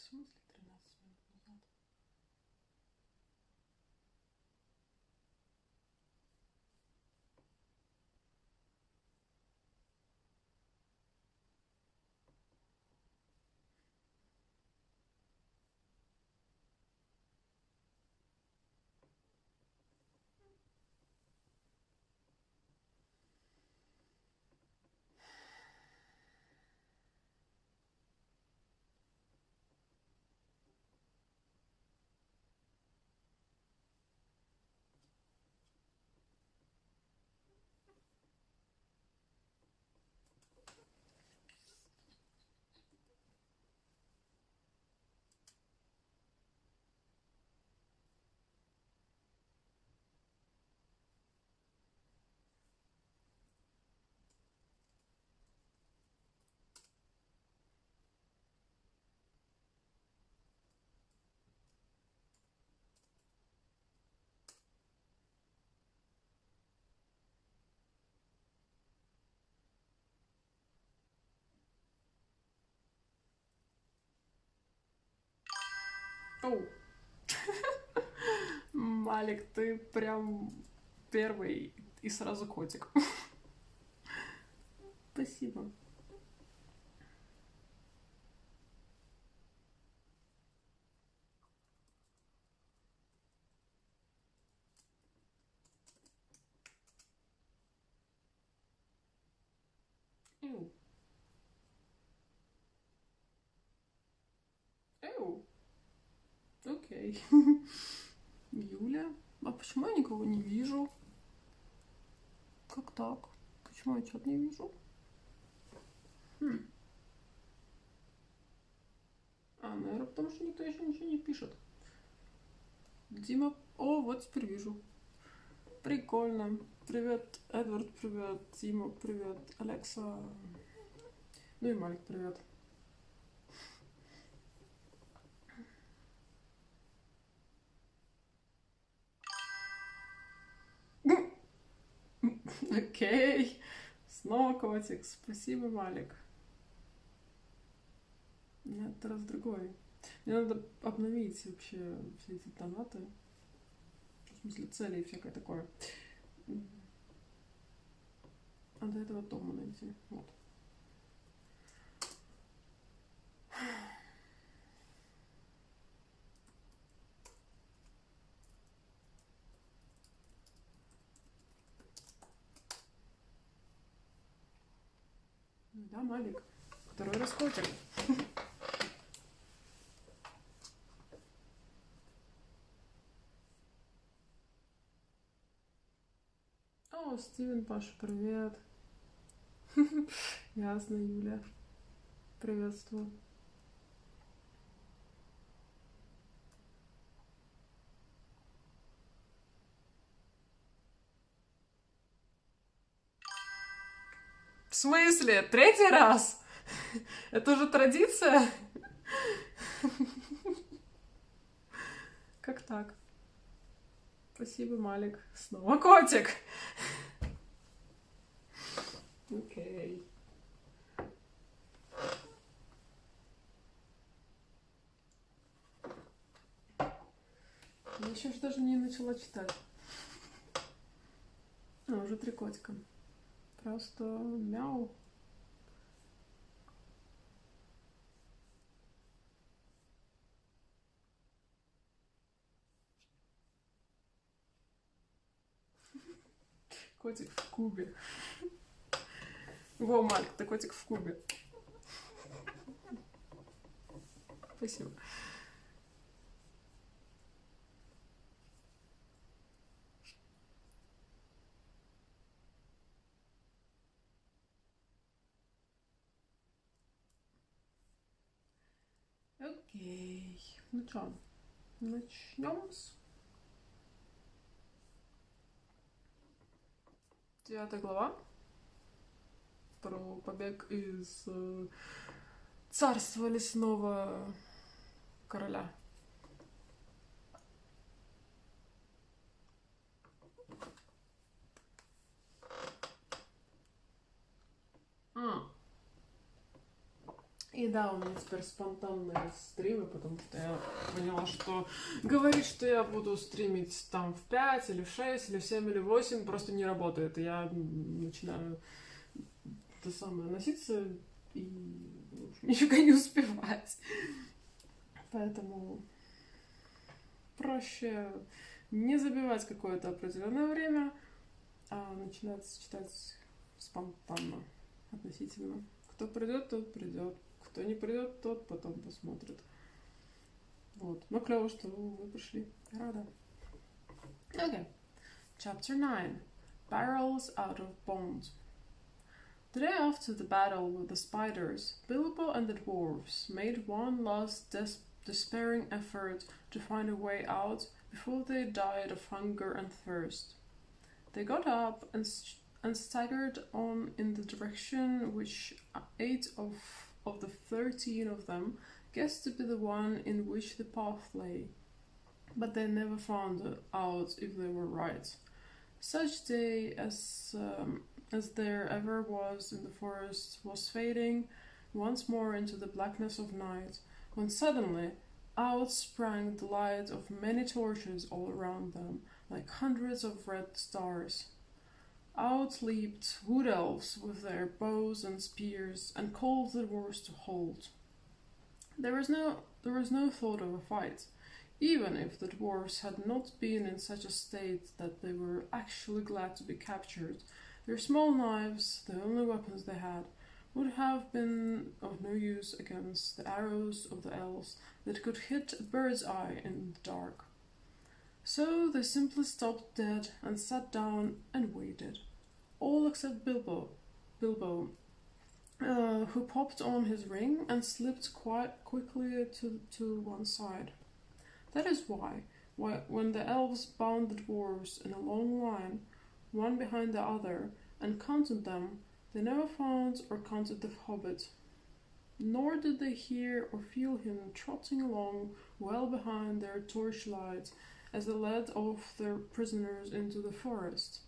смысле 13 минут назад? Оу. Малик, ты прям первый и сразу котик. Спасибо. Эу. Эу. Окей. Юля? А почему я никого не вижу? Как так? Почему я чат не вижу? Наверное, потому что никто еще ничего не пишет. Дима... О, вот теперь вижу. Прикольно. Привет, Эдвард, привет. Дима, привет. Алекса. Ну и Малик, привет. Окей. Снова котик. Спасибо, Малик. Нет, раз другой. Мне надо обновить вообще все эти донаты. В смысле, цели и всякое такое. А до этого Тома найти. Вот. Да, Малик. Второй раз котик. О, Стивен, Паша, привет. Ясно, Юля. Приветствую. В смысле? Третий раз? Это уже традиция? Как так? Спасибо, Малик. Снова котик. Окей. Я еще даже не начала читать. Уже 3 котика. Просто мяу. Котик в кубе. Во, Малик, ты котик в кубе. Спасибо. Окей. Ну что, начнем с 9 глава про побег из царства лесного короля. И да, у меня теперь спонтанные стримы, потому что я поняла, что говорить, что я буду стримить там в 5 или в 6 или в 7 или в 8 просто не работает. И я начинаю то самое носиться и нифига не успевать. Поэтому проще не забивать какое-то определенное время, а начинать читать спонтанно относительно. Кто придет, тот придет. Кто не придет, тот потом посмотрит. Вот. Но клево, что вы пришли. Рада. Okay. Chapter 9. Barrels out of bond. The day after the battle with the spiders, Bilbo and the dwarves made one last despairing effort to find a way out before they died of hunger and thirst. They got up and staggered on in the direction which 8 of the 13 of them guessed to be the one in which the path lay. But they never found out if they were right. Such day as there ever was in the forest was fading once more into the blackness of night, when suddenly out sprang the light of many torches all around them, like hundreds of red stars. Out leaped wood elves with their bows and spears, and called the dwarves to halt. There was no thought of a fight, even if the dwarves had not been in such a state that they were actually glad to be captured. Their small knives, the only weapons they had, would have been of no use against the arrows of the elves that could hit a bird's eye in the dark. So they simply stopped dead and sat down and waited. All except Bilbo, who popped on his ring and slipped quite quickly to one side. That is why, when the elves bound the dwarves in a long line, one behind the other, and counted them, they never found or counted the Hobbit. Nor did they hear or feel him trotting along well behind their torchlight as they led off their prisoners into the forest.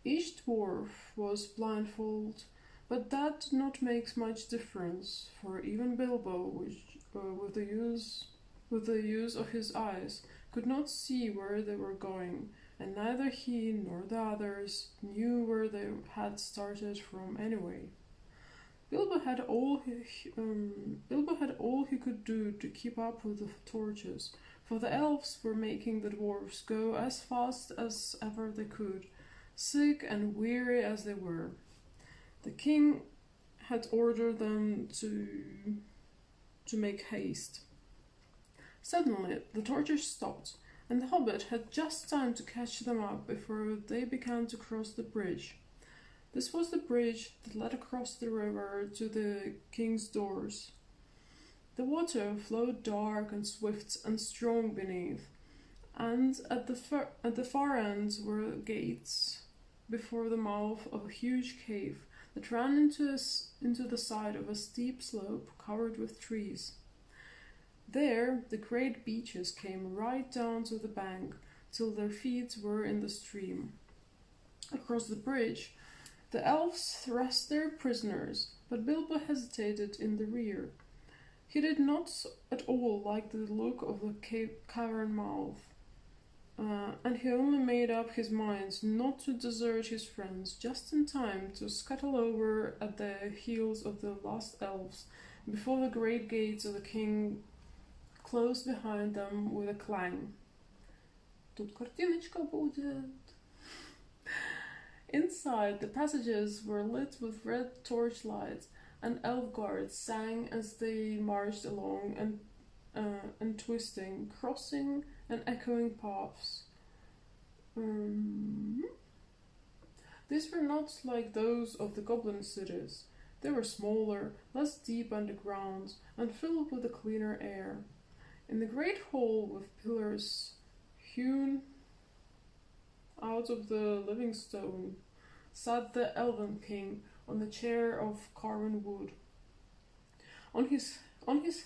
Each dwarf was blindfolded, but that did not make much difference, for even Bilbo, with the use of his eyes, could not see where they were going, and neither he nor the others knew where they had started from anyway. Bilbo had all he could do to keep up with the torches, for the elves were making the dwarves go as fast as ever they could, sick and weary as they were. The king had ordered them to make haste. Suddenly the torches stopped, and the Hobbit had just time to catch them up before they began to cross the bridge. This was the bridge that led across the river to the king's doors. The water flowed dark and swift and strong beneath, and at the far end were gates before the mouth of a huge cave that ran into the side of a steep slope covered with trees. There the great beeches came right down to the bank till their feet were in the stream. Across the bridge the elves thrust their prisoners, but Bilbo hesitated in the rear. He did not at all like the look of the cavern mouth, and he only made up his mind not to desert his friends just in time to scuttle over at the heels of the last elves before the great gates of the king closed behind them with a clang. Тут картиночка будет. Inside, the passages were lit with red torchlights, and elf guards sang as they marched along and twisting, crossing and echoing paths. These were not like those of the goblin cities. They were smaller, less deep underground, and filled with a cleaner air. In the great hall with pillars hewn out of the living stone sat the elven king on the chair of carven wood. On his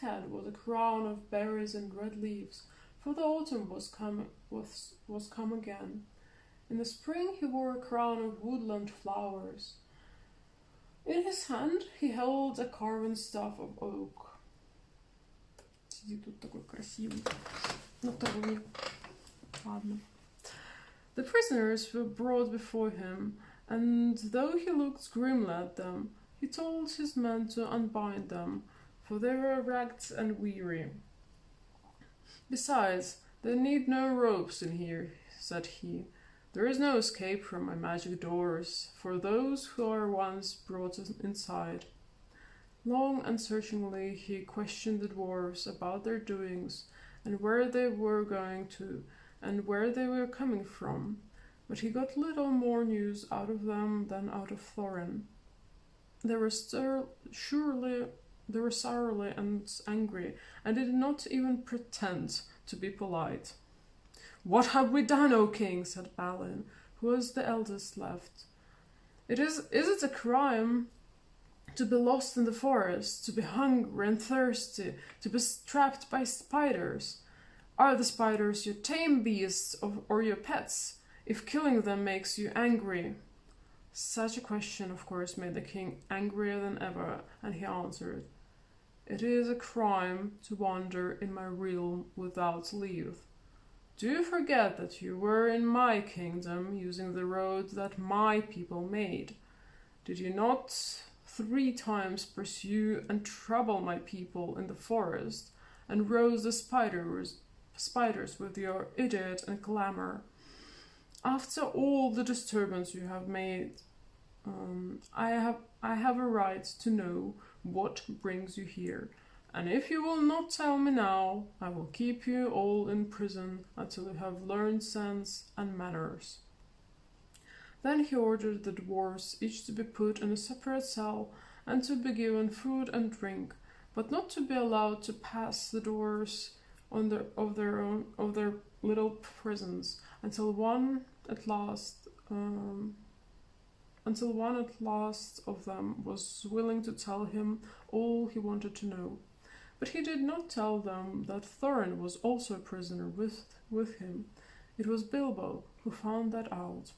head was a crown of berries and red leaves, for the autumn was come again. In the spring he wore a crown of woodland flowers. In his hand he held a carven staff of oak. Сидит тут такой красивый на троне. Ладно. The prisoners were brought before him, and though he looked grimly at them, he told his men to unbind them, for they were ragged and weary. Besides, they need no ropes in here, said he. There is no escape from my magic doors for those who are once brought inside. Long and searchingly he questioned the dwarves about their doings, and where they were going to, and where they were coming from, but he got little more news out of them than out of Thorin. They were sorely and angry, and did not even pretend to be polite. What have we done, O king? Said Balin, who was the eldest left. Is it a crime to be lost in the forest, to be hungry and thirsty, to be trapped by spiders? Are the spiders your tame beasts or your pets, if killing them makes you angry? Such a question, of course, made the king angrier than ever, and he answered, It is a crime to wander in my realm without leave. Do you forget that you were in my kingdom, using the road that my people made? Did you not 3 times pursue and trouble my people in the forest, and rouse the spiders with your idiot and clamor? After all the disturbance you have made, I have a right to know what brings you here, and if you will not tell me now, I will keep you all in prison until you have learned sense and manners. Then he ordered the dwarfs each to be put in a separate cell, and to be given food and drink, but not to be allowed to pass the doors of their little prisons until one at last of them was willing to tell him all he wanted to know. But he did not tell them that Thorin was also a prisoner with him. It was Bilbo who found that out.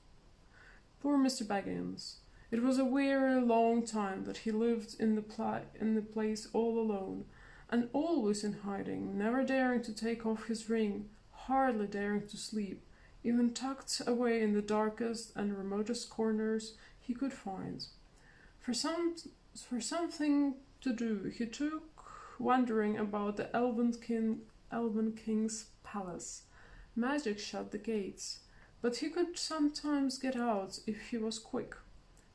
Poor Mr. Baggins! It was a weary long time that he lived in the place all alone, and always in hiding, never daring to take off his ring, hardly daring to sleep, even tucked away in the darkest and remotest corners he could find. For something to do, he took wandering about the Elven King's palace. Magic shut the gates, but he could sometimes get out if he was quick.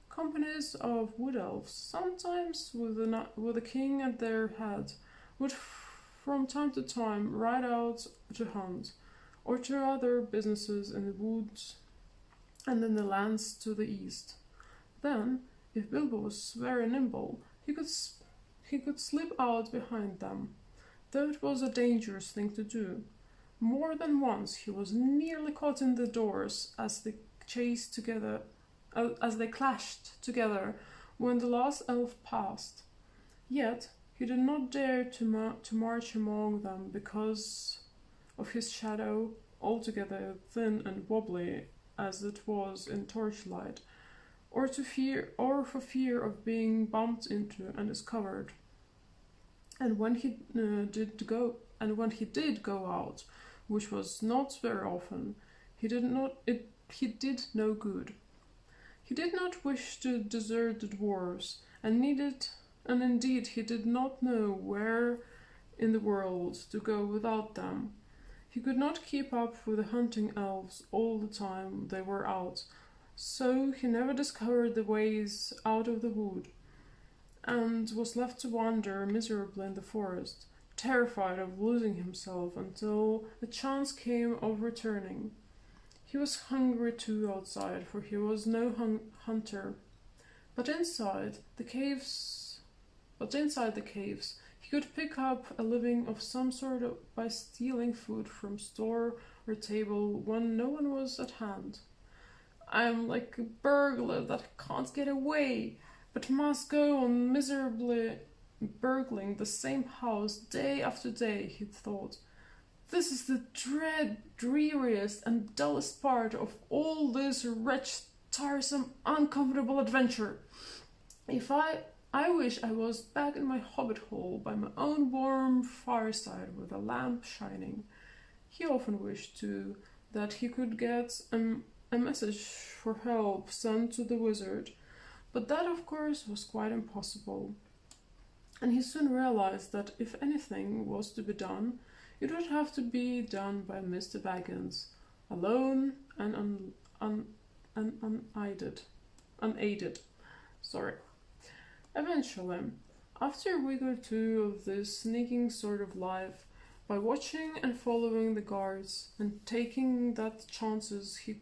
Companies of wood elves, sometimes with the king at their head, would from time to time ride out to hunt, or to other businesses in the woods and in the lands to the east. Then, if Bilbo was very nimble, he could slip out behind them, though it was a dangerous thing to do. More than once he was nearly caught in the doors as they clashed together when the last elf passed. Yet he did not dare to march among them because of his shadow, altogether thin and wobbly as it was in torchlight, or for fear of being bumped into and discovered. And when he did go out, which was not very often, he did no good. He did not wish to desert the dwarves, and indeed he did not know where in the world to go without them. He could not keep up with the hunting elves all the time they were out, so he never discovered the ways out of the wood, and was left to wander miserably in the forest, terrified of losing himself until a chance came of returning. He was hungry too outside, for he was no hunter. But inside the caves, he could pick up a living of some sort by stealing food from store or table when no one was at hand. I am like a burglar that can't get away, but must go on miserably burgling the same house day after day, he thought. This is the dreariest and dullest part of all this wretched, tiresome, uncomfortable adventure. If I wish I was back in my hobbit hole by my own warm fireside with a lamp shining. He often wished, too, that he could get a message for help sent to the wizard, but that, of course, was quite impossible. And he soon realized that if anything was to be done, it would have to be done by Mr. Baggins, alone and unaided. Sorry. Eventually, after a week or two of this sneaking sort of life, by watching and following the guards and taking what chances he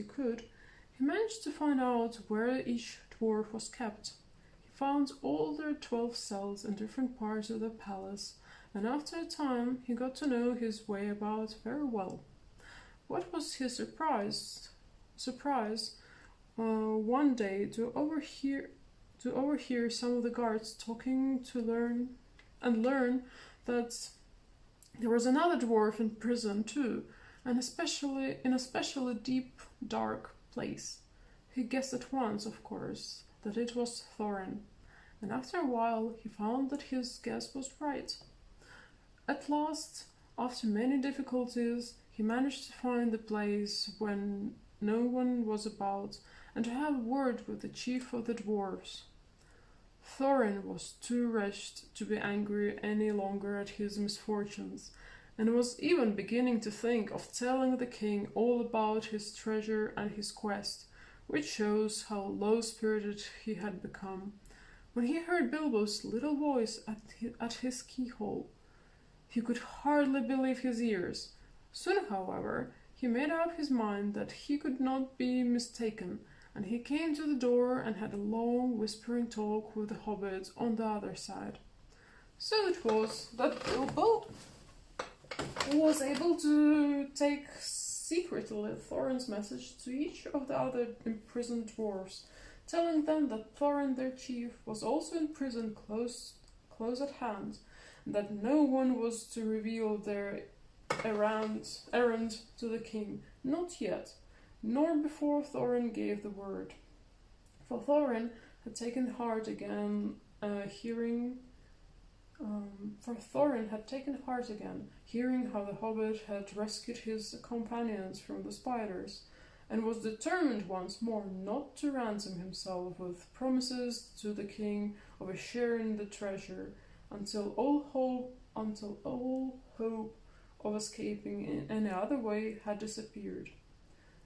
could, he managed to find out where each dwarf was kept. He found all their 12 cells in different parts of the palace, and after a time he got to know his way about very well. What was his surprise one day to overhear some of the guards talking to learn that there was another dwarf in prison too, and especially in a especially deep, dark place. He guessed at once, of course, that it was Thorin, and after a while he found that his guess was right. At last, after many difficulties, he managed to find the place when no one was about, and to have word with the chief of the dwarves. Thorin was too wretched to be angry any longer at his misfortunes, and was even beginning to think of telling the king all about his treasure and his quest, which shows how low-spirited he had become, when he heard Bilbo's little voice at his keyhole. He could hardly believe his ears. Soon, however, he made up his mind that he could not be mistaken, and he came to the door and had a long whispering talk with the hobbit on the other side. So it was that Bilbo was able to take secretly Thorin's message to each of the other imprisoned dwarves, telling them that Thorin, their chief, was also in prison close at hand, and that no one was to reveal their errand to the king, not yet, nor before Thorin gave the word. For Thorin had taken heart again, hearing how the hobbit had rescued his companions from the spiders, and was determined once more not to ransom himself with promises to the king of a share in the treasure, until all hope of escaping in any other way had disappeared.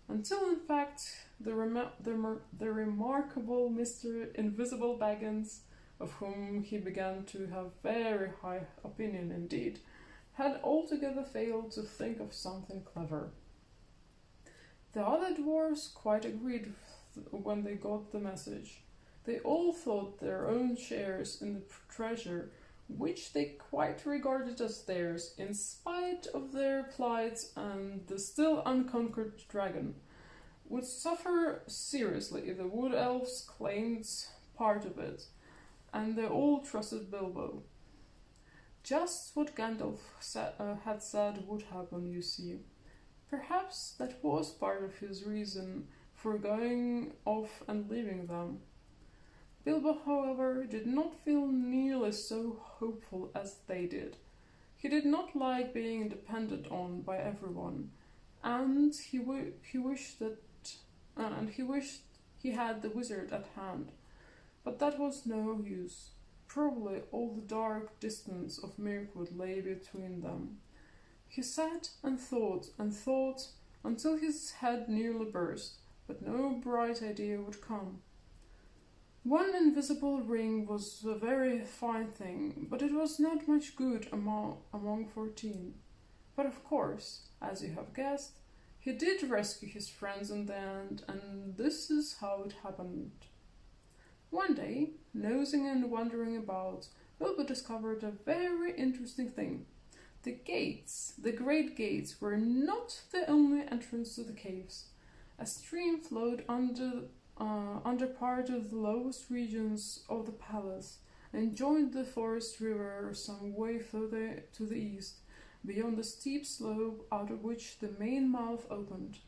Until, in fact, the remarkable Mr. Invisible Baggins, of whom he began to have very high opinion indeed, had altogether failed to think of something clever. The other dwarfs quite agreed when they got the message. They all thought their own shares in the treasure, which they quite regarded as theirs, in spite of their plight and the still unconquered dragon, would suffer seriously if the wood elves claimed part of it, and they all trusted Bilbo. Just what Gandalf had said would happen, you see. Perhaps that was part of his reason for going off and leaving them. Bilbo, however, did not feel nearly so hopeful as they did. He did not like being depended on by everyone, and he wished he had the wizard at hand. But that was no use. Probably all the dark distance of Mirkwood lay between them. He sat and thought until his head nearly burst, but no bright idea would come. One invisible ring was a very fine thing, but it was not much good among 14. But of course, as you have guessed, he did rescue his friends in the end, and this is how it happened. One day, nosing and wandering about, Bilbo discovered a very interesting thing. The great gates, were not the only entrance to the caves. A stream flowed under part of the lowest regions of the palace, and joined the forest river some way further to the east, beyond the steep slope out of which the main mouth opened.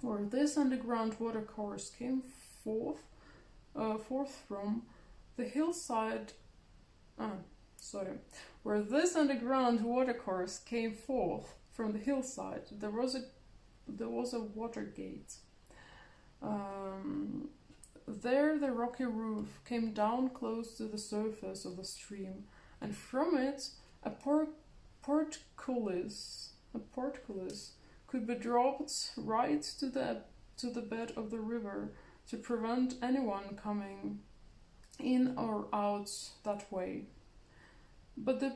Where this underground watercourse came forth, forth from the hillside. Where this underground watercourse came forth from the hillside, there was a water gate. There the rocky roof came down close to the surface of the stream, and from it a portcullis could be dropped right to the bed of the river to prevent anyone coming in or out that way. But the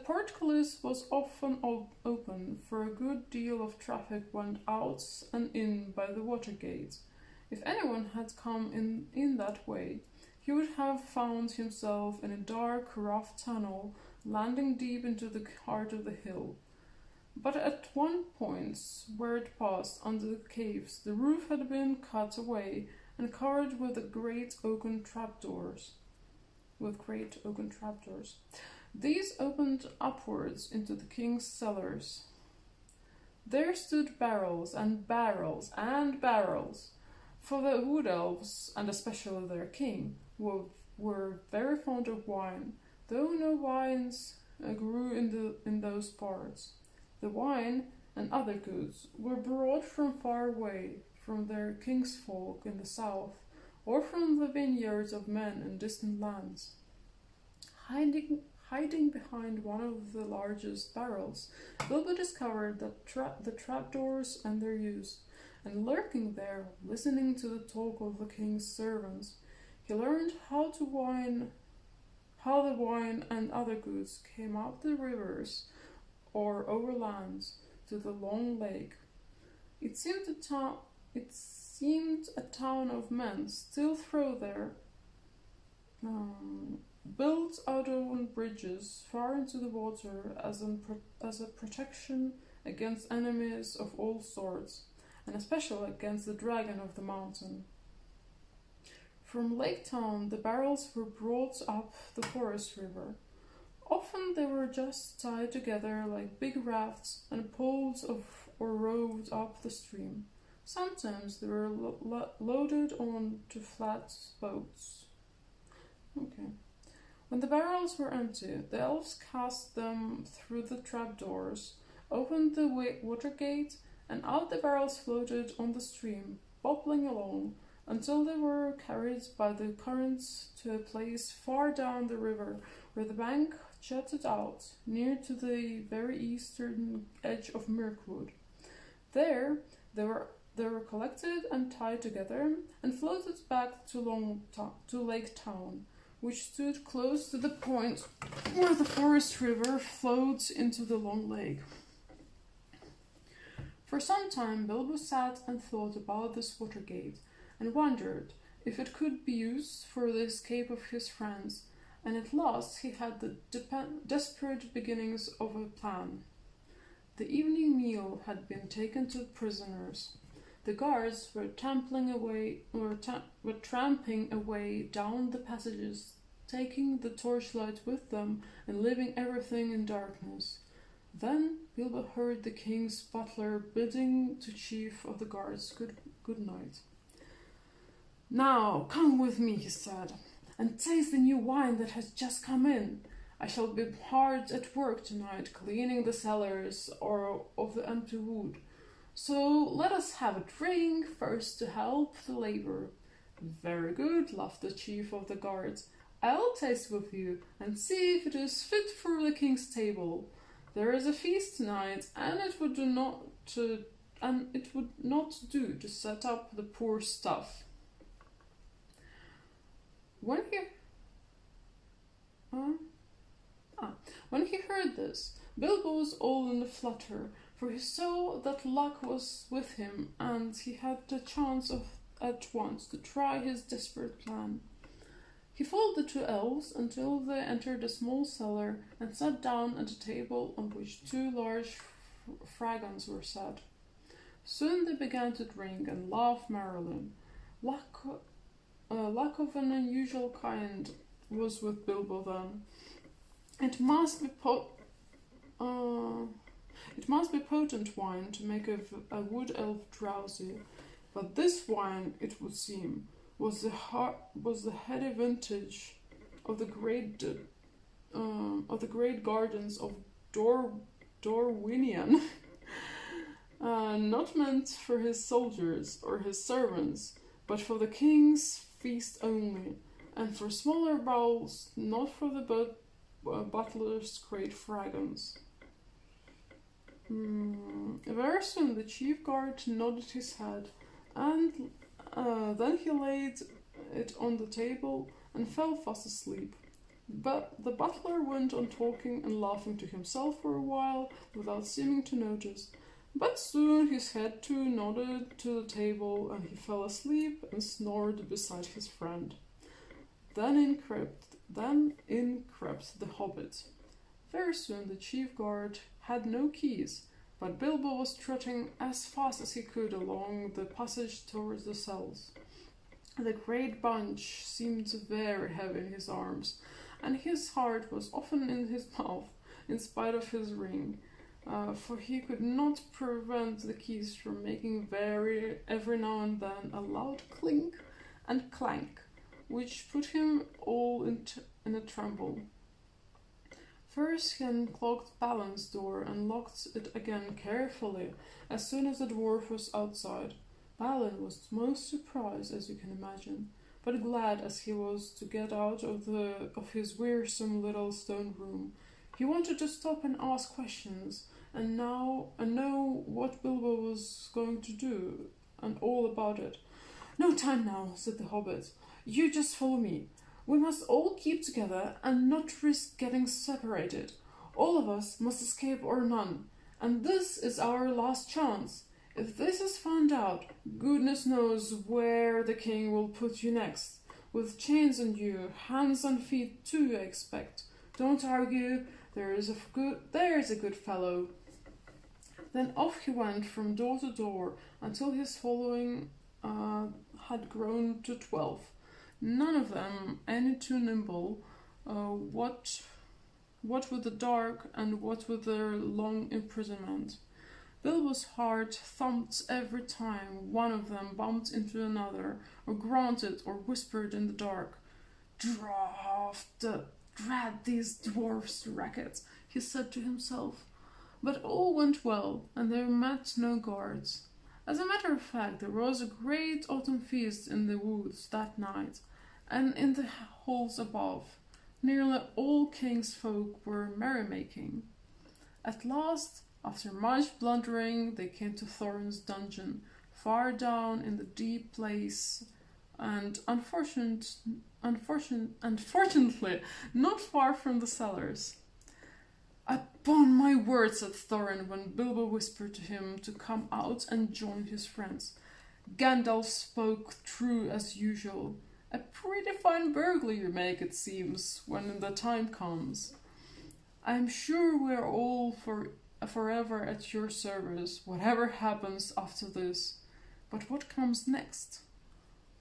portcullis was often open, for a good deal of traffic went out and in by the water gate. If anyone had come in that way, he would have found himself in a dark, rough tunnel, landing deep into the heart of the hill. But at one point, where it passed under the caves, the roof had been cut away and covered with great oaken trapdoors. These opened upwards into the king's cellars. There stood barrels and barrels and barrels, for the wood elves, and especially their king, were very fond of wine, though no vines grew in those parts. The wine and other goods were brought from far away, from their kinsfolk in the south, or from the vineyards of men in distant lands. Hiding behind one of the largest barrels, Bilbo discovered the trapdoors and their use, and lurking there, listening to the talk of the king's servants, he learned how the wine and other goods came up the rivers or over lands to the long lake. It seemed a town of men still through there, built out on bridges far into the water as a protection against enemies of all sorts, and especially against the dragon of the mountain. From Lake Town the barrels were brought up the forest river. Often they were just tied together like big rafts and pulled or rowed up the stream. Sometimes they were loaded on to flat boats. When the barrels were empty, the elves cast them through the trapdoors, opened the water gate, and out the barrels floated on the stream, bobbling along, until they were carried by the currents to a place far down the river, where the bank jutted out, near to the very eastern edge of Mirkwood. There they were collected and tied together, and floated back to Lake Town, which stood close to the point where the forest river flowed into the long lake. For some time Bilbo sat and thought about this water gate, and wondered if it could be used for the escape of his friends, and at last he had the desperate beginnings of a plan. The evening meal had been taken to prisoners. The guards were tramping away down the passages, taking the torchlight with them and leaving everything in darkness. Then Bilbo heard the king's butler bidding the chief of the guards good night. "Now come with me," he said, "and taste the new wine that has just come in. I shall be hard at work tonight, cleaning the cellars of the empty wood. So let us have a drink first to help the labor." "Very good," laughed the chief of the guards. "I'll taste with you and see if it is fit for the king's table. There is a feast tonight, and it would not do to set up the poor stuff." When he heard this, Bilbo was all in a flutter, for he saw that luck was with him, and he had the chance at once to try his desperate plan. He followed the two elves until they entered a small cellar, and sat down at a table on which two large flagons were set. Soon they began to drink and laugh merrily. Luck of an unusual kind was with Bilbo then. It It must be potent wine to make a wood elf drowsy. But this wine, it would seem, was the heady vintage of the great gardens of Dorwinion, not meant for his soldiers or his servants, but for the king's feast only, and for smaller bowls, not for the butler's great fragons. Very soon the chief guard nodded his head, and then he laid it on the table and fell fast asleep. But the butler went on talking and laughing to himself for a while without seeming to notice. But soon his head too nodded to the table, and he fell asleep and snored beside his friend. Then in crept the Hobbit. Very soon the chief guard had no keys, but Bilbo was trotting as fast as he could along the passage towards the cells. The great bunch seemed very heavy in his arms, and his heart was often in his mouth, in spite of his ring, for he could not prevent the keys from making every now and then a loud clink and clank, which put him all in a tremble. First he unclogged Balin's door and locked it again carefully as soon as the dwarf was outside. Balin was most surprised, as you can imagine, but glad as he was to get out of his wearisome little stone room. He wanted to stop and ask questions, and know what Bilbo was going to do, and all about it. "No time now," said the Hobbit. "You just follow me. We must all keep together and not risk getting separated. All of us must escape or none, and this is our last chance. If this is found out, goodness knows where the king will put you next. With chains on you, hands and feet too, I expect. Don't argue, there's a good fellow." Then off he went from door to door until his following had grown to 12. None of them any too nimble, what with the dark and what with their long imprisonment. Bilbo's heart thumped every time one of them bumped into another, or grunted or whispered in the dark. Drat these dwarfs' rackets," he said to himself. But all went well, and they met no guards. As a matter of fact, there was a great autumn feast in the woods that night, and in the halls above. Nearly all king's folk were merrymaking. At last, after much blundering, they came to Thorin's dungeon, far down in the deep place, and unfortunately not far from the cellars. "Upon my word," said Thorin when Bilbo whispered to him to come out and join his friends. "Gandalf spoke true as usual. A pretty fine burglar you make, it seems, when the time comes. I'm sure we're all forever at your service, whatever happens after this. But what comes next?"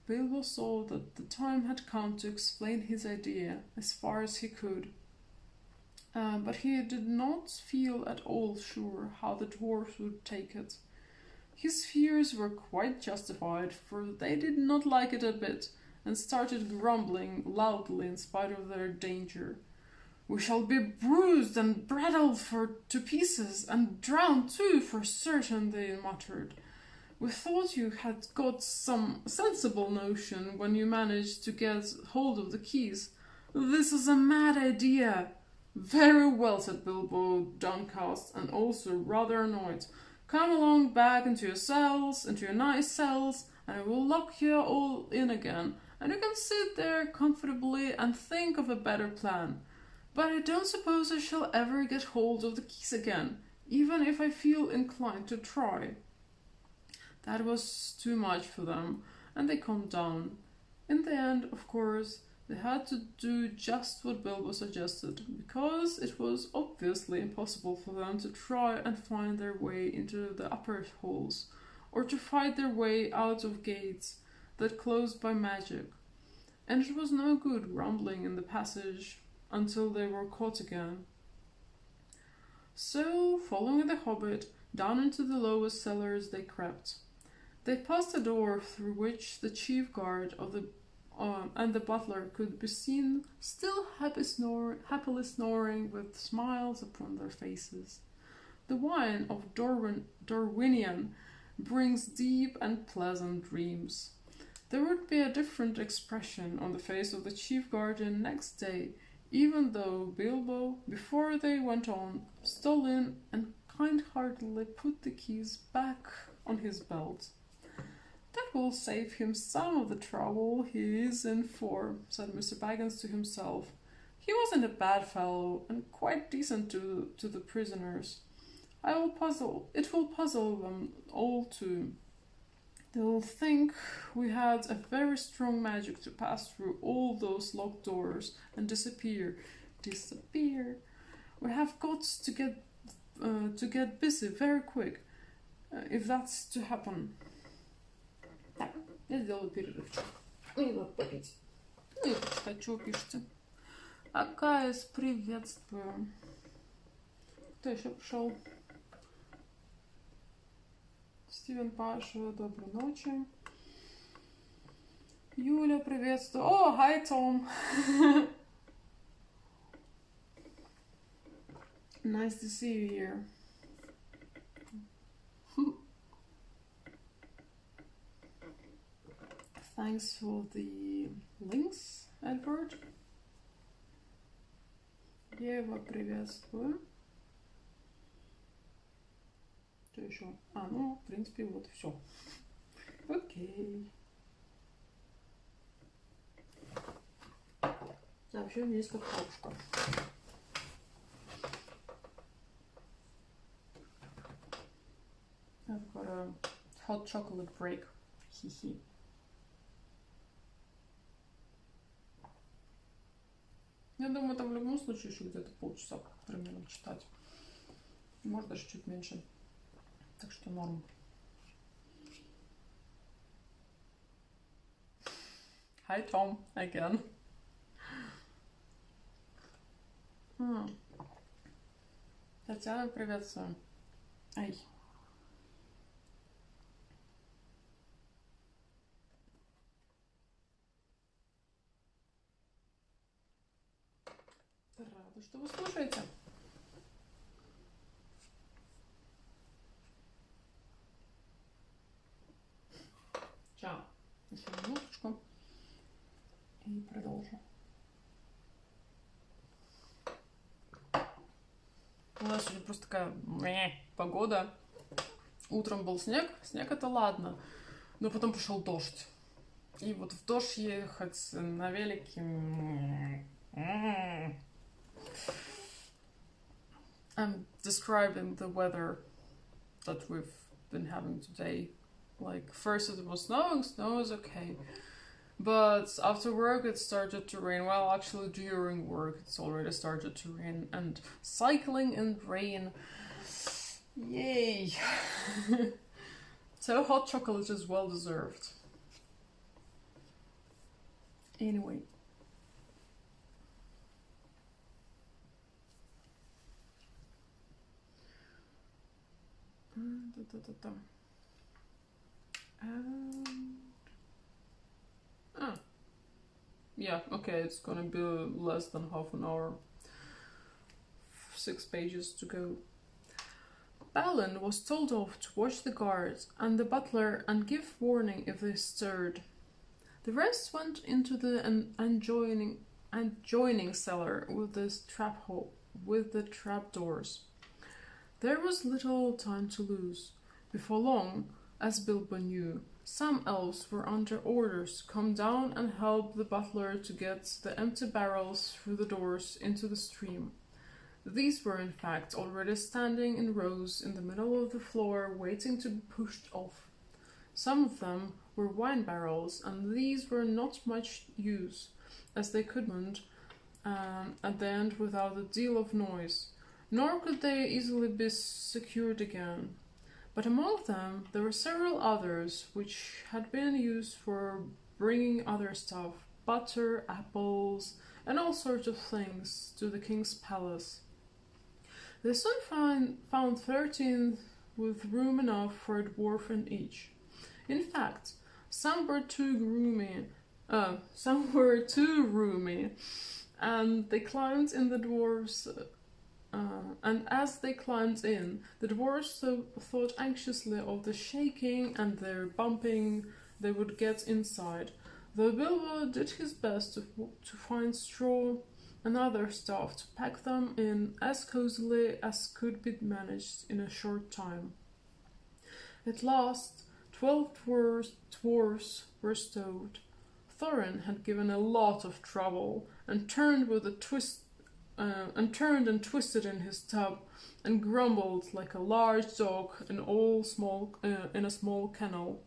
Bilbo saw that the time had come to explain his idea as far as he could. But he did not feel at all sure how the dwarfs would take it. His fears were quite justified, for they did not like it a bit, and started grumbling loudly in spite of their danger. "We shall be bruised and brattled to pieces, and drowned too, for certain," they muttered. "We thought you had got some sensible notion when you managed to get hold of the keys. This is a mad idea." "Very well," said Bilbo, downcast and also rather annoyed. "Come along back into your nice cells, and I will lock you all in again, and you can sit there comfortably and think of a better plan. But I don't suppose I shall ever get hold of the keys again, even if I feel inclined to try." That was too much for them, and they calmed down. In the end, of course, they had to do just what Bilbo suggested, because it was obviously impossible for them to try and find their way into the upper halls, or to fight their way out of gates that closed by magic. And it was no good rumbling in the passage until they were caught again. So, following the Hobbit, down into the lowest cellars they crept. They passed a door through which the chief guard of the and the butler could be seen, still happily snoring with smiles upon their faces. The wine of Darwinian brings deep and pleasant dreams. There would be a different expression on the face of the chief guardian next day, even though Bilbo, before they went on, stole in and kind-heartedly put the keys back on his belt. That will save him some of the trouble he is in for, said Mr. Baggins to himself. He wasn't a bad fellow, and quite decent to the prisoners. It will puzzle them all too. They'll think we had a very strong magic to pass through all those locked doors and disappear. Disappear? We have got to get busy very quick, if that's to happen. Так, я сделаю перерывчик. И надо попить. Ну и почитать, что вы пишете. Акаис, приветствую. Кто еще пришел? Стивен Паша, доброй ночи. Юля, приветствую. О, hi, Tom. Nice to see you here. Thanks for the links, Edward. Ева, приветствую. Что еще? Ну, в принципе, вот все. Окей. Да, вообще у меня есть картошка. I've got a hot chocolate break. Хи-хи. Я думаю, там в любом случае еще где-то полчаса примерно читать. Может, даже чуть меньше. Так что норм. Hi, Tom, again. Татьяна, приветствую. Ай. Рада, что вы слушаете. Сейчас, еще минуточку и продолжу. У нас сегодня просто такая погода. Утром был снег это ладно, но потом пошел дождь. И вот в дождь ехать на велике... I'm describing the weather that we've been having today. Like, first it was snowing, snow is okay. But after work it started to rain. Well, actually during work it's already started to rain. And cycling in rain. Yay! So hot chocolate is well deserved. Anyway. Yeah, okay, it's gonna be less than half an hour. 6 pages to go. Balin was told off to watch the guards and the butler and give warning if they stirred. The rest went into the adjoining cellar with the trapdoors. There was little time to lose. Before long, as Bilbo knew, some elves were under orders to come down and help the butler to get the empty barrels through the doors into the stream. These were in fact already standing in rows in the middle of the floor waiting to be pushed off. Some of them were wine barrels, and these were not much use, as they couldn't at the end without a deal of noise, nor could they easily be secured again. But among them there were several others which had been used for bringing other stuff, butter, apples, and all sorts of things to the king's palace. They soon found 13 with room enough for a dwarf in each. In fact, some were too roomy, and they climbed in the dwarves. And as they climbed in, the dwarves thought anxiously of the shaking and the bumping they would get inside, though Bilbo did his best to find straw and other stuff to pack them in as cosily as could be managed in a short time. At last, 12 dwarves were stowed. Thorin had given a lot of trouble and turned and twisted in his tub and grumbled like a large dog in a small kennel,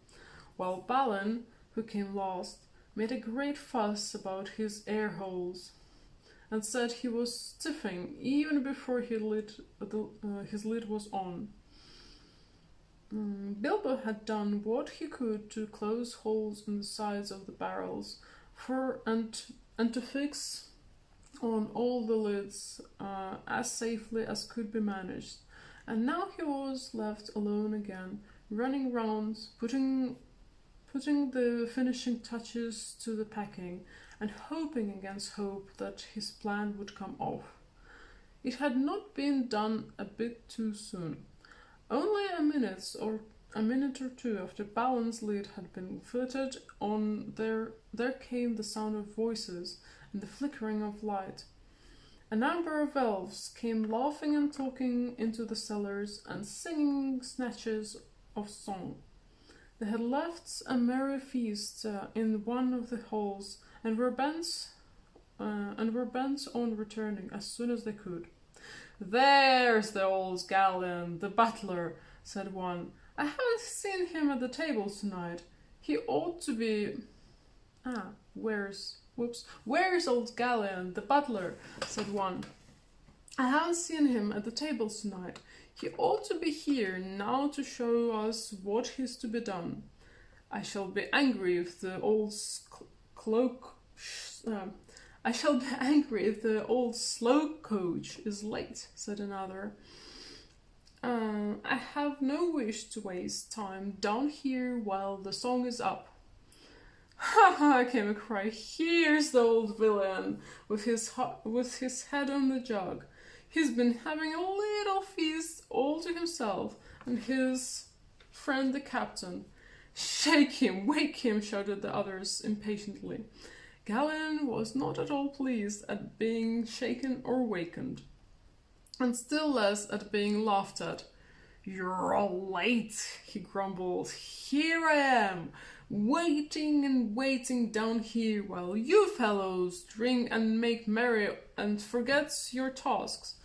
while Balin, who came last, made a great fuss about his air holes and said he was stiffing even before his lid was on. Bilbo had done what he could to close holes in the sides of the barrels and to fix on all the lids as safely as could be managed, and now he was left alone again, running round, putting the finishing touches to the packing, and hoping against hope that his plan would come off. It had not been done a bit too soon. Only a minute or two after Balin's lid had been fitted on, there came the sound of voices and the flickering of light. A number of elves came laughing and talking into the cellars and singing snatches of song. They had left a merry feast in one of the halls and were bent on returning as soon as they could. "There's the old Gallion, the butler," said one. "I haven't seen him at the tables tonight. He ought to be... Where's old Gallion, the butler?" said one. "I haven't seen him at the tables tonight. He ought to be here now to show us what is to be done. I shall be angry if the old slow coach is late," said another. "I have no wish to waste time down here while the song is up." "Ha ha!" came a cry. "Here's the old villain with his head on the jug. He's been having a little feast all to himself and his friend the captain." "Shake him, wake him!" shouted the others impatiently. Gallion was not at all pleased at being shaken or wakened, and still less at being laughed at. "You're all late," he grumbled. "Here I am, waiting and waiting down here while you fellows drink and make merry and forget your tasks.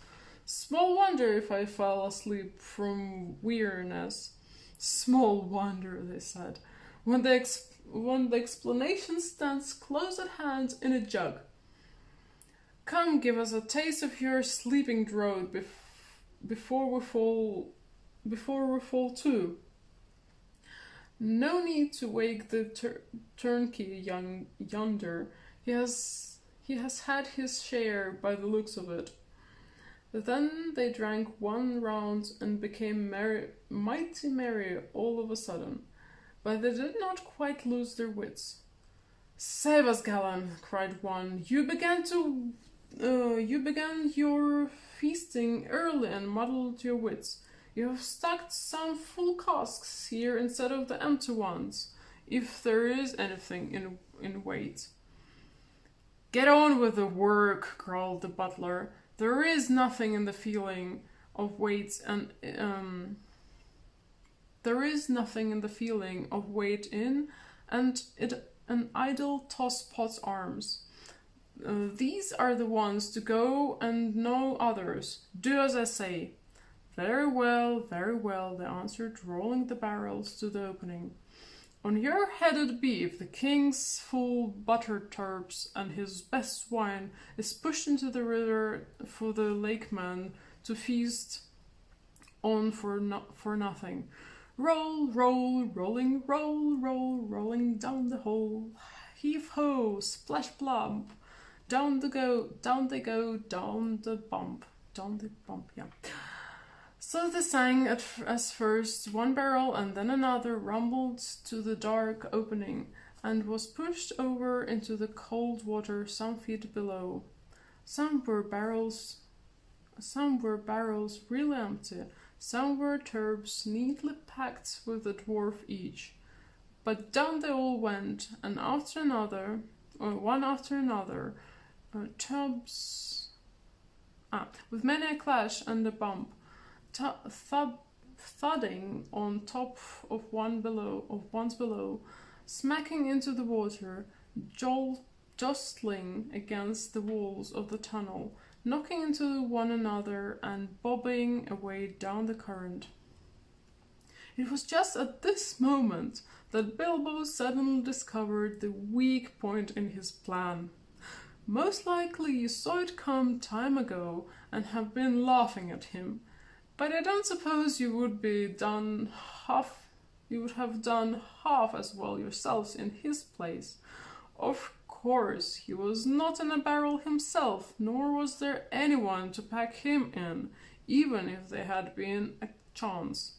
Small wonder if I fell asleep from weariness." "Small wonder," they said, when the explanation stands close at hand in a jug. "Come, give us a taste of your sleeping draught before we fall to." "No need to wake the turnkey yonder. He has had his share by the looks of it." Then they drank one round and became mighty merry all of a sudden, but they did not quite lose their wits. "Save us, Gallan!" cried one. You began your feasting early and muddled your wits. You have stuck some full casks here instead of the empty ones, if there is anything in weight." "Get on with the work," growled the butler. "There is nothing in the feeling of weight and an idle tosspot's arms. These are the ones to go and no others. Do as I say." Very well," they answered, rolling the barrels to the opening. "On your headed beef, the king's full butter turps and his best wine is pushed into the river for the lakemen to feast on for nothing. Roll, rolling down the hole. Heave ho, splash plump. Down they go, down the bump." down the bump, yeah. So they sang as first one barrel and then another rumbled to the dark opening and was pushed over into the cold water some feet below. Some were barrels really empty, some were turbs neatly packed with a dwarf each. But down they all went, and after another, or one after another, tubs, with many a clash and a bump, thudding on top of one's below, smacking into the water, jostling against the walls of the tunnel, knocking into one another and bobbing away down the current. It was just at this moment that Bilbo suddenly discovered the weak point in his plan. Most likely you saw it come time ago and have been laughing at him, but I don't suppose you would have done half as well yourselves in his place. Of course, he was not in a barrel himself, nor was there anyone to pack him in, even if there had been a chance.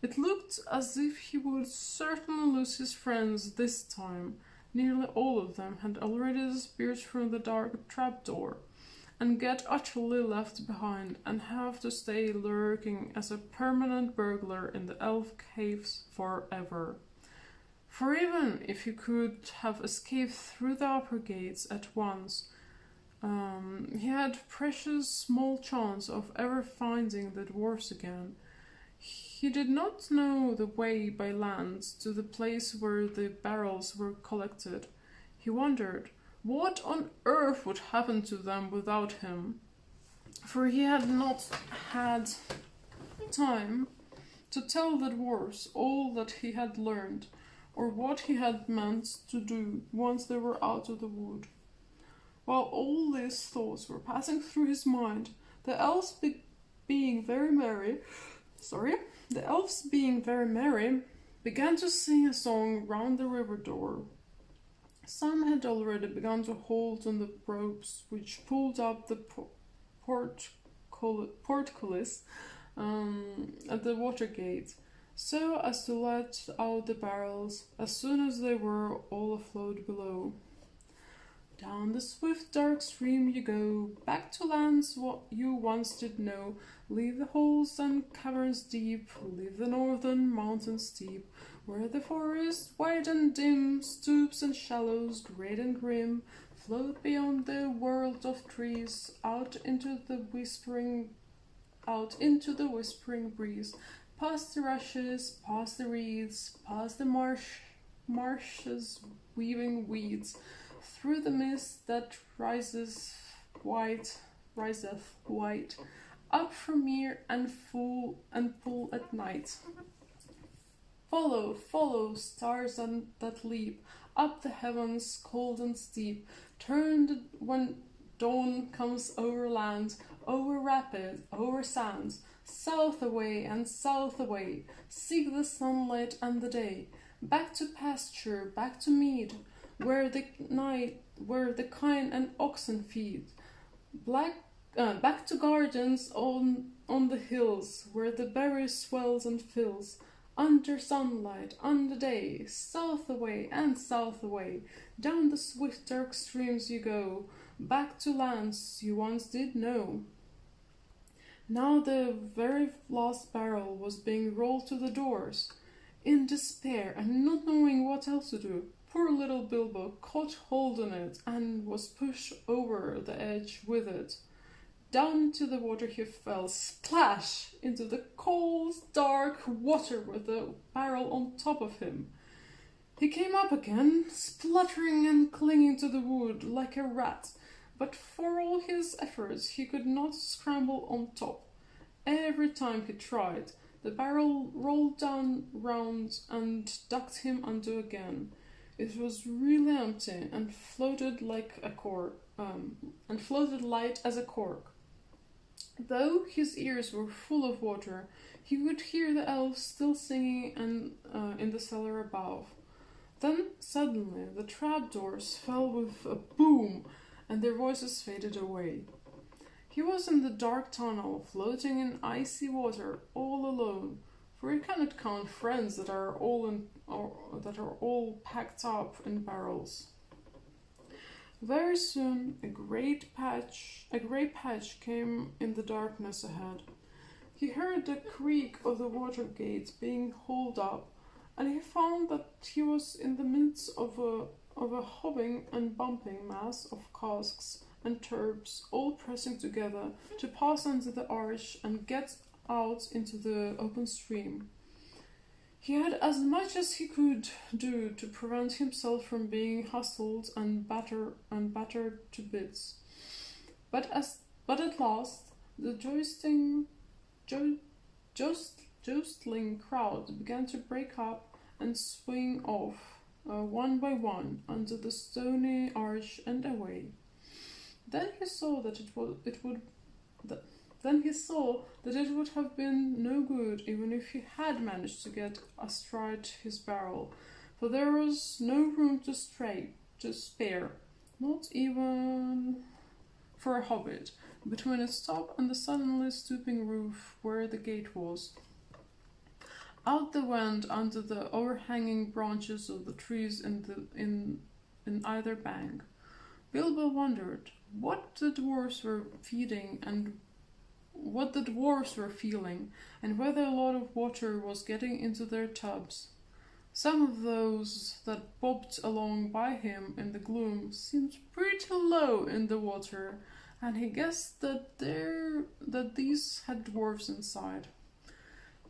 It looked as if he would certainly lose his friends this time. Nearly all of them had already disappeared through the dark trapdoor, and get utterly left behind and have to stay lurking as a permanent burglar in the elf caves forever. For even if he could have escaped through the upper gates at once, he had precious small chance of ever finding the dwarfs again. He did not know the way by land to the place where the barrels were collected. He wondered what on earth would happen to them without him, for he had not had time to tell the dwarfs all that he had learned, or what he had meant to do once they were out of the wood. While all these thoughts were passing through his mind, the elves being very merry, began to sing a song round the river door. Some had already begun to hold on the ropes which pulled up the portcullis at the water gate, so as to let out the barrels as soon as they were all afloat below. Down the swift dark stream you go, back to lands what you once did know. Leave the holes and caverns deep, leave the northern mountains steep, where the forest, wide and dim, stoops and shallows, great and grim, float beyond the world of trees, out into the whispering breeze, past the rushes, past the reeds, past the marshes weaving weeds, through the mist that riseth white, up from mere and full at night. Follow, stars that leap up the heavens cold and steep, turn when dawn comes over land, over rapid, over sands, south away and south away, seek the sunlight and the day, back to pasture, back to mead, where the kine and oxen feed, back to gardens on the hills, where the berry swells and fills, under sunlight, under day, south away and south away, down the swift dark streams you go, back to lands you once did know. Now the very last barrel was being rolled to the doors. In despair and not knowing what else to do, poor little Bilbo caught hold on it and was pushed over the edge with it. Down into the water he fell, splash, into the cold, dark water with the barrel on top of him. He came up again, spluttering and clinging to the wood like a rat, but for all his efforts he could not scramble on top. Every time he tried, the barrel rolled down round and ducked him under again. It was really empty and floated like a cork, and floated light as a cork. Though his ears were full of water, he could hear the elves still singing in the cellar above. Then suddenly the trapdoors fell with a boom, and their voices faded away. He was in the dark tunnel, floating in icy water, all alone, for he cannot count friends that are all packed up in barrels. Very soon, a grey patch came in the darkness ahead. He heard the creak of the water gates being hauled up, and he found that he was in the midst of a hobbing and bumping mass of casks and turbs, all pressing together to pass under the arch and get out into the open stream. He had as much as he could do to prevent himself from being hustled and battered to bits. But at last, the jostling crowd began to break up and swing off, one by one, under the stony arch and away. Then he saw that it would have been no good even if he had managed to get astride his barrel, for there was no room to spare, not even for a hobbit, between its top and the suddenly stooping roof where the gate was. Out they went under the overhanging branches of the trees in either bank. Bilbo wondered what the dwarves were feeding and what the dwarves were feeling, and whether a lot of water was getting into their tubs. Some of those that bobbed along by him in the gloom seemed pretty low in the water, and he guessed that these had dwarves inside.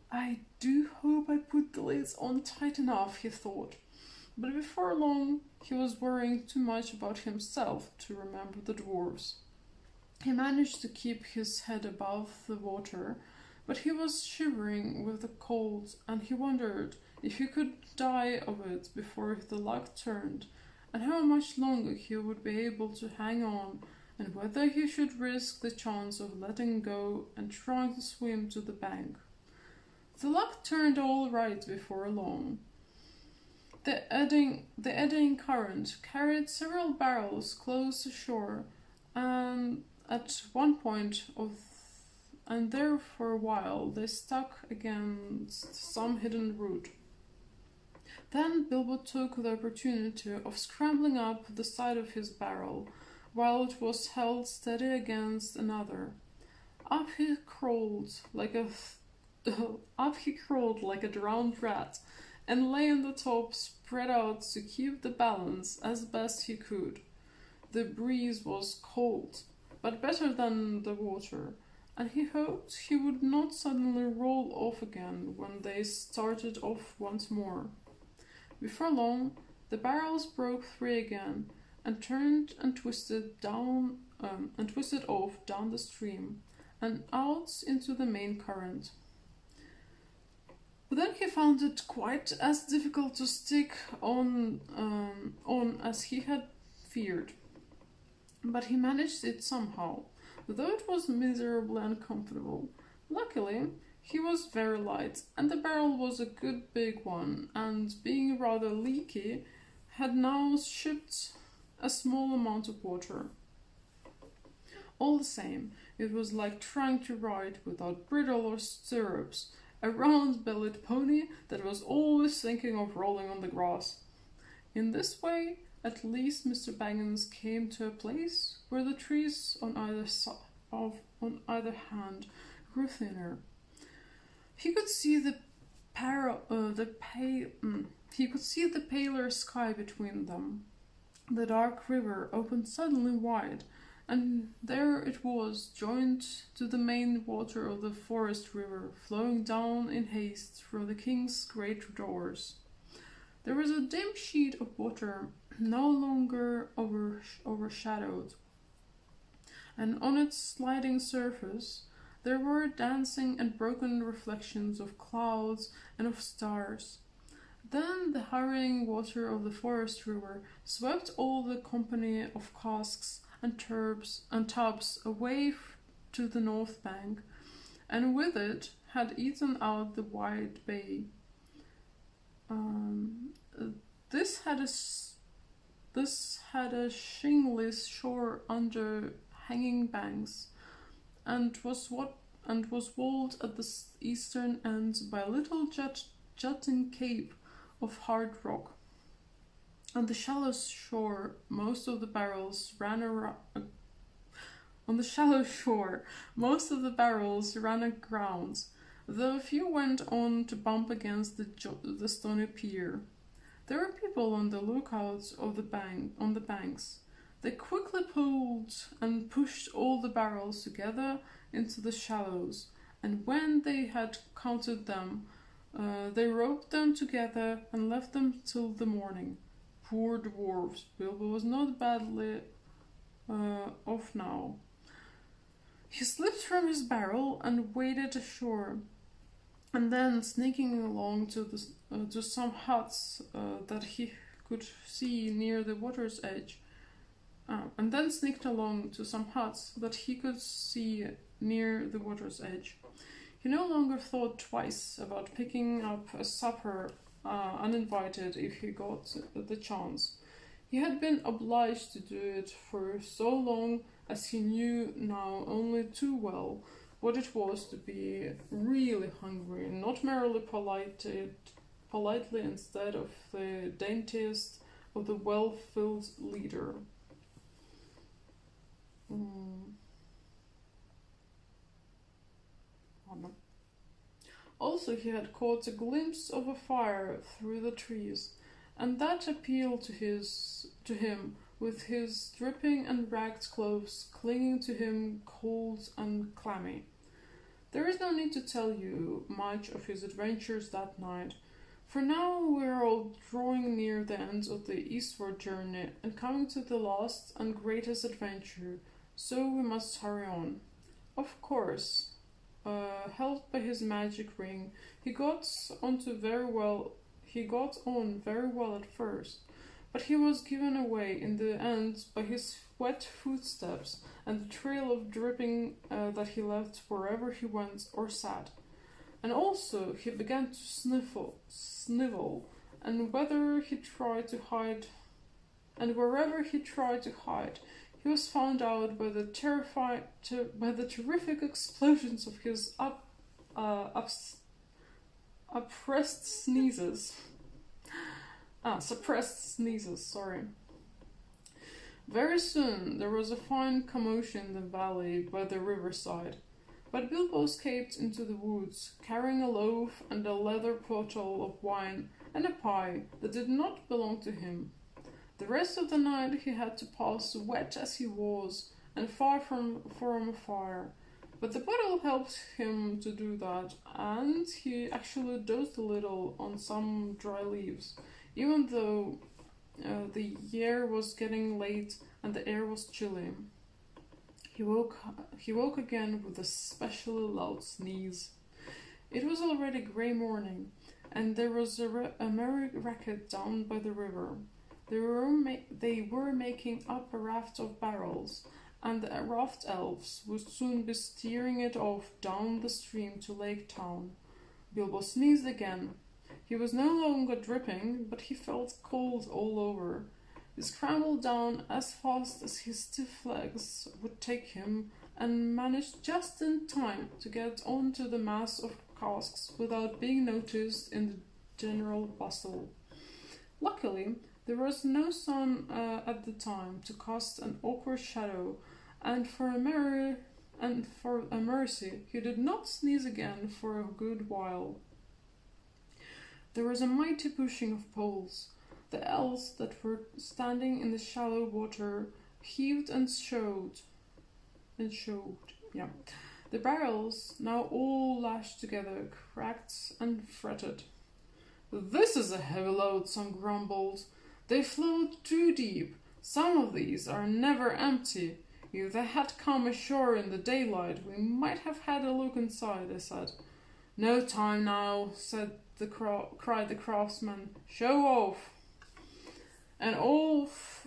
I do hope I put the lids on tight enough, he thought. But before long, he was worrying too much about himself to remember the dwarves. He managed to keep his head above the water, but he was shivering with the cold, and he wondered if he could die of it before the luck turned, and how much longer he would be able to hang on, and whether he should risk the chance of letting go and trying to swim to the bank. The luck turned all right before long. The eddying current carried several barrels close to shore, and at one point and there for a while they stuck against some hidden root. Then Bilbo took the opportunity of scrambling up the side of his barrel, while it was held steady against another. Up he crawled like a drowned rat, and lay on the top, spread out to keep the balance as best he could. The breeze was cold, but better than the water, and he hoped he would not suddenly roll off again when they started off once more. Before long, the barrels broke free again, and turned and twisted off down the stream, and out into the main current. But then he found it quite as difficult to stick on as he had feared. But he managed it somehow, though it was miserably uncomfortable. Luckily, he was very light, and the barrel was a good big one, and being rather leaky, had now shipped a small amount of water. All the same, it was like trying to ride without bridle or stirrups, a round-bellied pony that was always thinking of rolling on the grass. In this way, at least Mr. Baggins came to a place where the trees on either hand grew thinner. He could see the paler sky between them. The dark river opened suddenly wide, and there it was, joined to the main water of the forest river, flowing down in haste from the king's great doors. There was a dim sheet of water, no longer overshadowed, and on its sliding surface there were dancing and broken reflections of clouds and of stars. Then the hurrying water of the forest river swept all the company of casks and tubs away to the north bank, and with it had eaten out the wide bay. This had a shingless shore under hanging banks, and was walled at the eastern end by a little jutting cape of hard rock. On the shallow shore, most of the barrels ran aground, though a few went on to bump against the stony pier. There were people on the lookout on the banks. They quickly pulled and pushed all the barrels together into the shallows, and when they had counted them, they roped them together and left them till the morning. Poor dwarfs! Bilbo was not badly off now. He slipped from his barrel and waded ashore, and then sneaking along to some huts that he could see near the water's edge. He no longer thought twice about picking up a supper uninvited if he got the chance. He had been obliged to do it for so long, as he knew now only too well what it was to be really hungry, not merely politely instead of the daintiest of the well-filled leader. Also, he had caught a glimpse of a fire through the trees, and that appealed to him, with his dripping and ragged clothes clinging to him cold and clammy. There is no need to tell you much of his adventures that night, for now we are all drawing near the end of the eastward journey and coming to the last and greatest adventure, so we must hurry on. Of course, helped by his magic ring, he got on very well at first, but he was given away in the end by his wet footsteps and the trail of dripping that he left wherever he went or sat. And also he began to snivel, and wherever he tried to hide, he was found out by the terrific explosions of his suppressed sneezes. Very soon there was a fine commotion in the valley by the riverside, but Bilbo escaped into the woods, carrying a loaf and a leather bottle of wine and a pie that did not belong to him. The rest of the night he had to pass, wet as he was, and far from a fire. But the bottle helped him to do that, and he actually dozed a little on some dry leaves, even though the year was getting late and the air was chilly. He woke again with a specially loud sneeze. It was already grey morning, and there was a merry racket down by the river. They were making up a raft of barrels, and the raft elves would soon be steering it off down the stream to Lake Town. Bilbo sneezed again. He was no longer dripping, but he felt cold all over. He scrambled down as fast as his stiff legs would take him, and managed just in time to get onto the mass of casks without being noticed in the general bustle. Luckily, there was no sun at the time to cast an awkward shadow, and for a mercy, he did not sneeze again for a good while. There was a mighty pushing of poles. The elves that were standing in the shallow water heaved and showed. The barrels, now all lashed together, cracked and fretted. "This is a heavy load," some grumbled. "They float too deep. Some of these are never empty. If they had come ashore in the daylight, we might have had a look inside," they said. "No time now," cried the craftsman. "Show off!" And off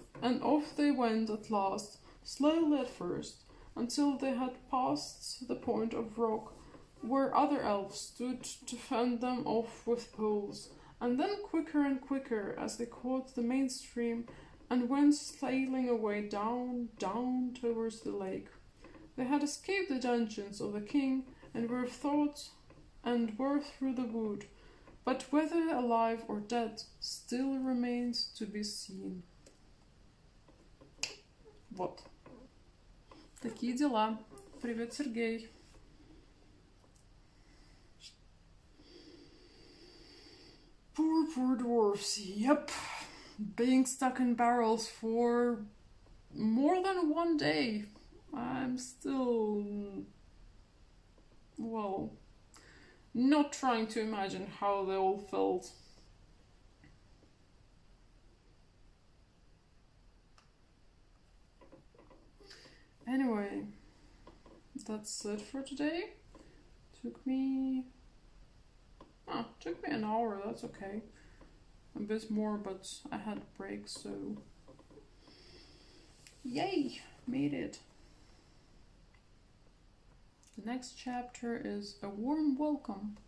they went at last, slowly at first, until they had passed the point of rock where other elves stood to fend them off with poles, and then quicker and quicker as they caught the main stream and went sailing away down towards the lake. They had escaped the dungeons of the king and were through the wood, but whether alive or dead still remains to be seen. Вот. Такие дела. Привет, Сергей. Poor dwarfs, yep. Being stuck in barrels for more than one day. I'm still, well, not trying to imagine how they all felt. Anyway, that's it for today. Took me an hour, that's okay. A bit more, but I had a break, so yay, made it. The next chapter is A Warm Welcome.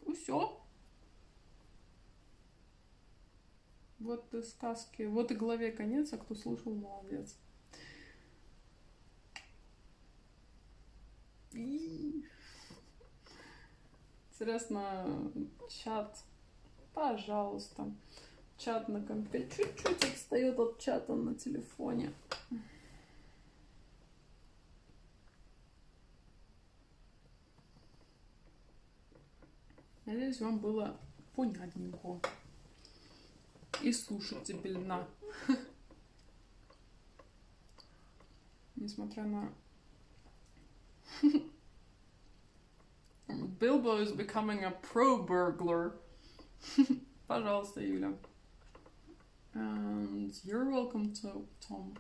Усё. Вот и сказки, вот и главе конец, а кто слушал, молодец. Интересно, чат, пожалуйста. Чат на компе чуть-чуть отстает от чата на телефоне. Надеюсь, вам было понятненько и слушательно. Несмотря на... Bilbo is becoming a pro-burglar. Пожалуйста, Юля. And you're welcome, Tom.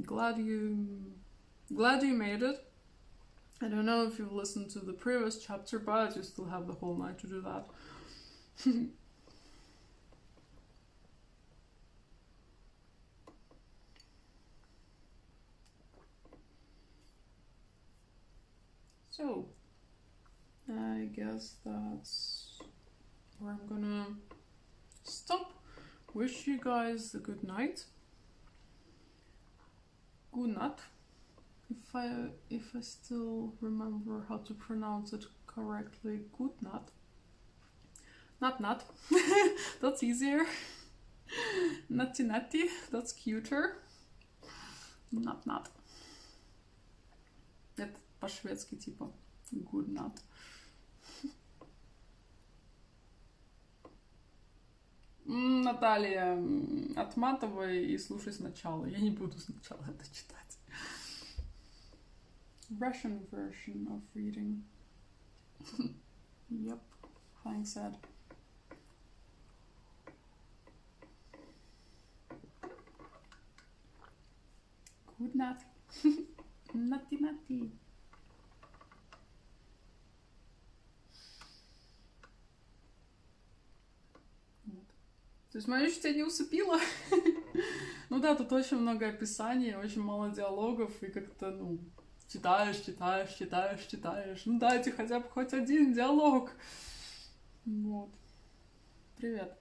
Glad you made it. I don't know if you've listened to the previous chapter, but you still have the whole night to do that. So, I guess that's where I'm gonna stop. Wish you guys a good night. Good night. If I still remember how to pronounce it correctly, good night. Not. That's easier. Natty, that's cuter. Not. Это по-шведски типа good night. Наталья, отматывай и слушай сначала. Я не буду сначала это читать. Russian version of reading. Yep, thanks, Ed. Good night. Natty. То есть мое чтение усыпило. Ну да, тут очень много описаний, очень мало диалогов, и как-то, читаешь. Ну дайте хотя бы хоть один диалог. Вот. Привет.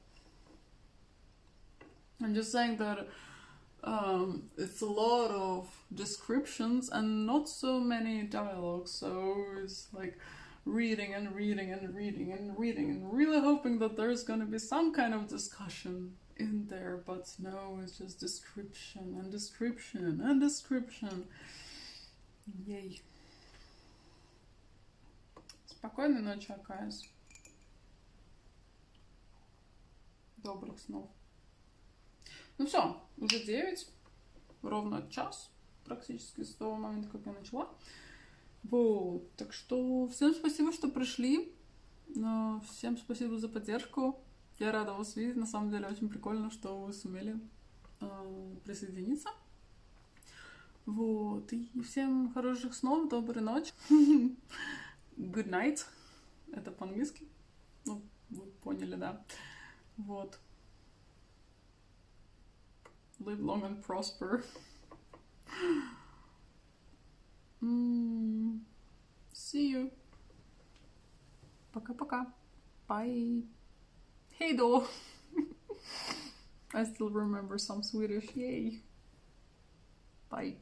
I'm just saying that it's a lot of descriptions and not so many dialogues, so it's like reading and really hoping that there's gonna be some kind of discussion in there, but no, it's just description. Yay. Спокойной ночи, Акаис. Добрых снов. Ну все, уже 9, ровно час практически с того момента, как я начала. Вот, так что всем спасибо, что пришли. Всем спасибо за поддержку. Я рада вас видеть. На самом деле очень прикольно, что вы сумели присоединиться. Вот, и всем хороших снов, доброй ночи. Good night. Это по-английски. Ну, вы поняли, да. Вот. Live long and prosper. See you. Пока-пока. Bye. Hej då. I still remember some Swedish. Yay. Bye.